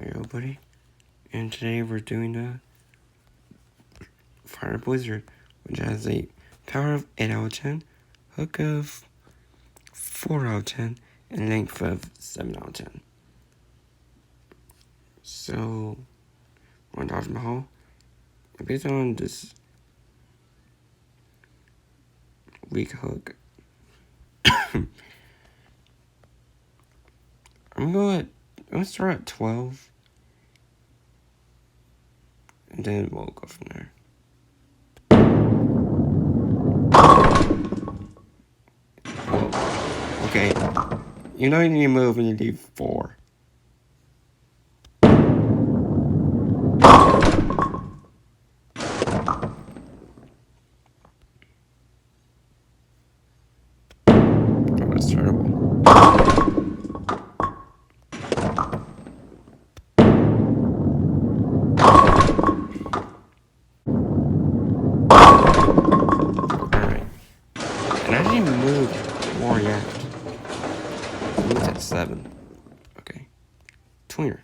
Hi everybody, and today we're doing a Fire Blizzard, which has a power of 8 out of 10, hook of 4 out of 10, and length of 7 out of 10. So, we're on Taj Mahal, and based on this weak hook, I'm gonna start at 12, and then we'll go from there. Whoa. Okay, you know you need to move when you leave 4. Oh, that's terrible. Alright. And I didn't even move more yet. I moved at 7. Okay. Twinger.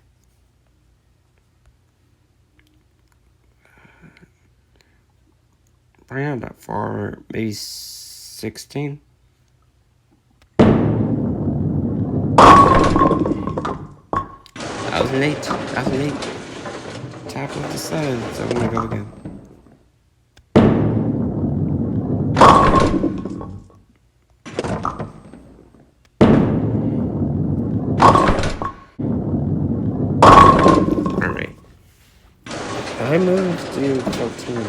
Probably not that far. Maybe 16. That was late. That was late. Tap of the sun. So I'm gonna go again. Alright. I moved to 14.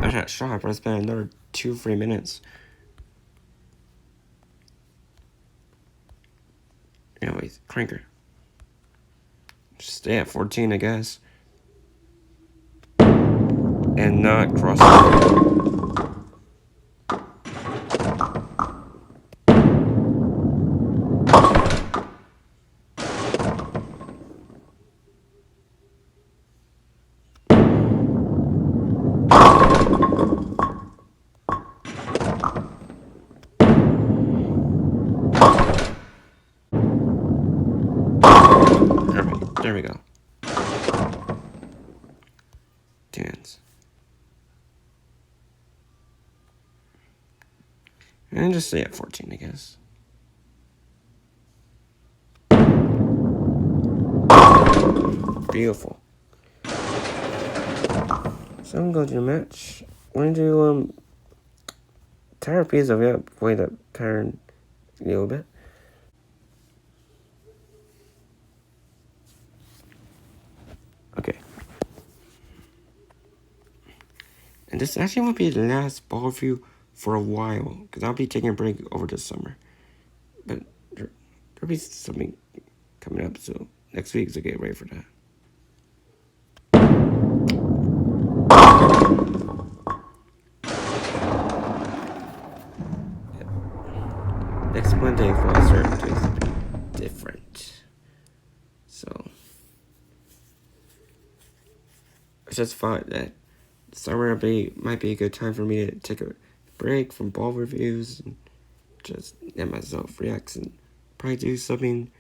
I got shot, but I spent another 2-3 minutes. Anyways, cranker. Just stay at 14, I guess. And not cross. There we go. Dance. And just stay at 14, I guess. Beautiful. So I'm going to the match. We're going to do, tire piece of it, play the tire a little bit. Okay. And this actually will be the last ball review for a while, because I'll be taking a break over the summer. But there'll be something coming up, so next week, so get ready for that. Next Monday for us are doing something different. So I just thought that summer might be a good time for me to take a break from ball reviews and just let myself relax and probably do something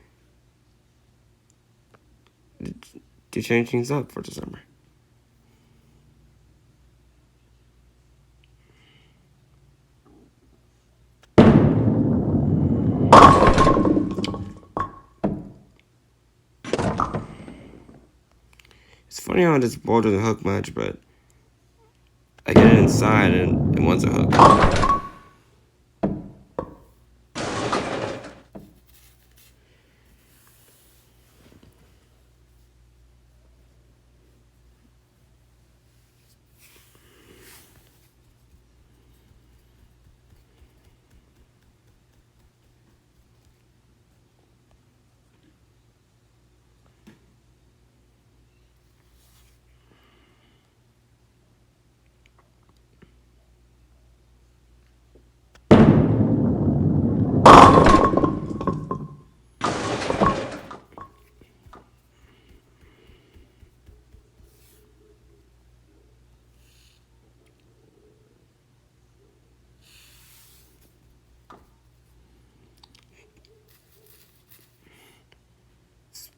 to change things up for the summer. It's funny how this ball doesn't hook much, but I get it inside and it wants a hook.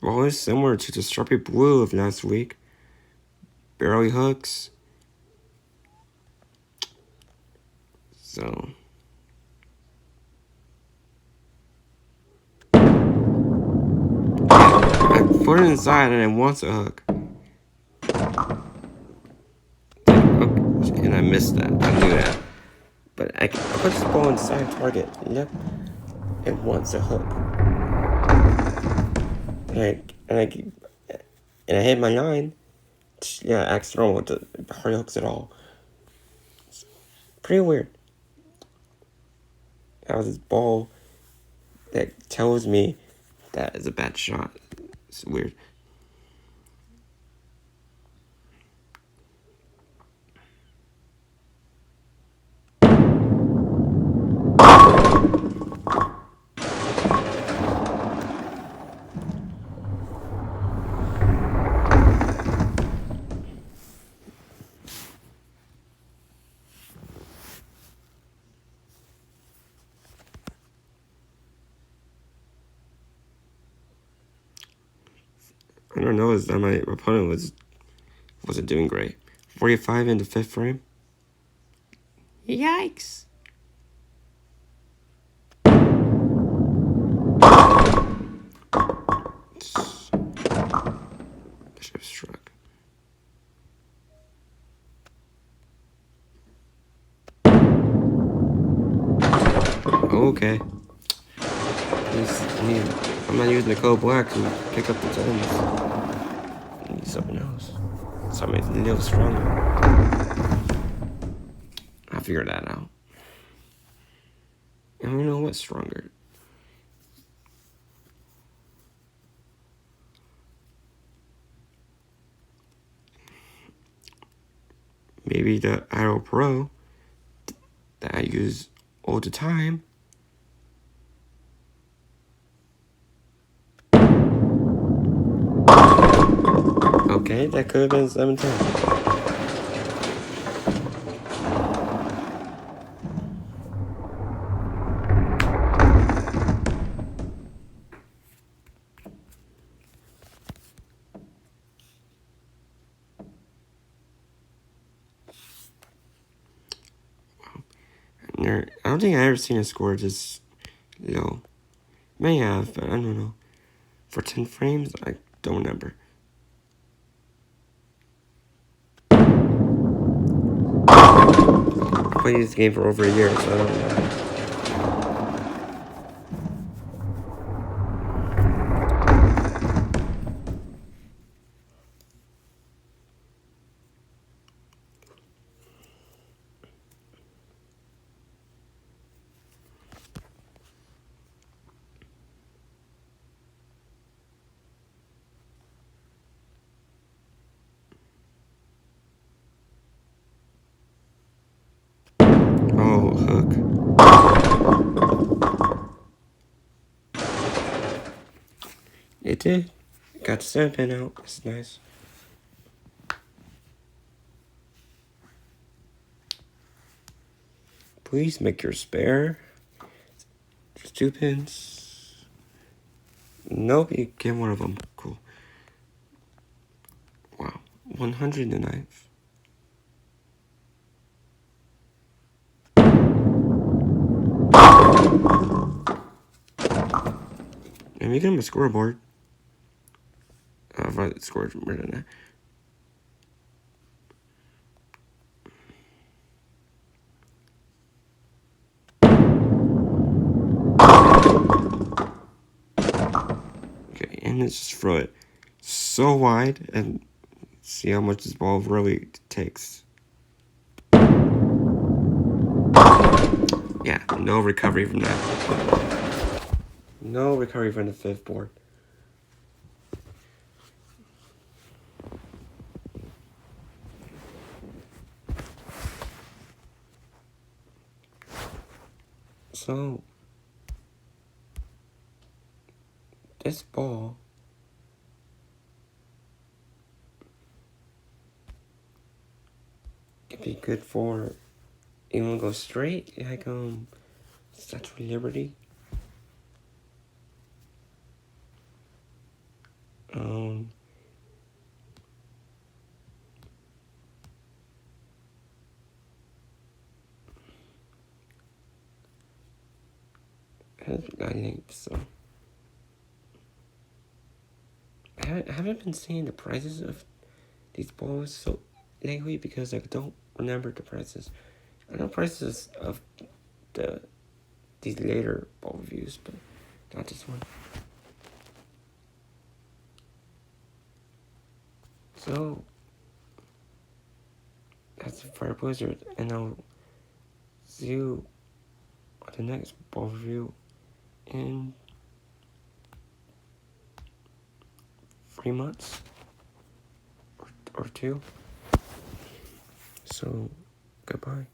Well, it's similar to the Sharpie Blue of last week. Barely hooks. So I put it inside and it wants a hook. And I missed that. I knew that. But I put this ball inside target. Yep. It wants a hook. And I hit my 9. Yeah, accidental with the hard hooks at all. It's pretty weird. That was this ball that tells me that is a bad shot. It's weird. I don't know, is that my opponent wasn't doing great. 45 into 5th frame. Yikes. Bishop struck. Okay. I'm not using the code black to pick up the 10s. I need something else. Something a little stronger. I'll figure that out. I don't know what's stronger. Maybe the Arrow Pro that I use all the time. Okay, that could have been 710. I don't think I ever seen a score this low. May have, but I don't know. For 10 frames, I don't remember. I played this game for over a year, so I don't know. Oh, hook. It did. Got the 7 pin out. That's nice. Please make your spare. Just 2 pins. Nope, you get one of them. Cool. Wow. 109th. And we get him a scoreboard. If I scored more than that. Okay, and let's just throw it so wide and see how much this ball really takes. Yeah, no recovery from that. No recovery from the 5th board. So, this ball could be good for, you wanna go straight, like, Statue of Liberty. I think so. I haven't been seeing the prices of these balls so lately because I don't remember the prices. I know prices of these later ball reviews, but not this one. So that's Fire Blizzard, and I'll see you on the next ball review in 3 months or 2. So goodbye.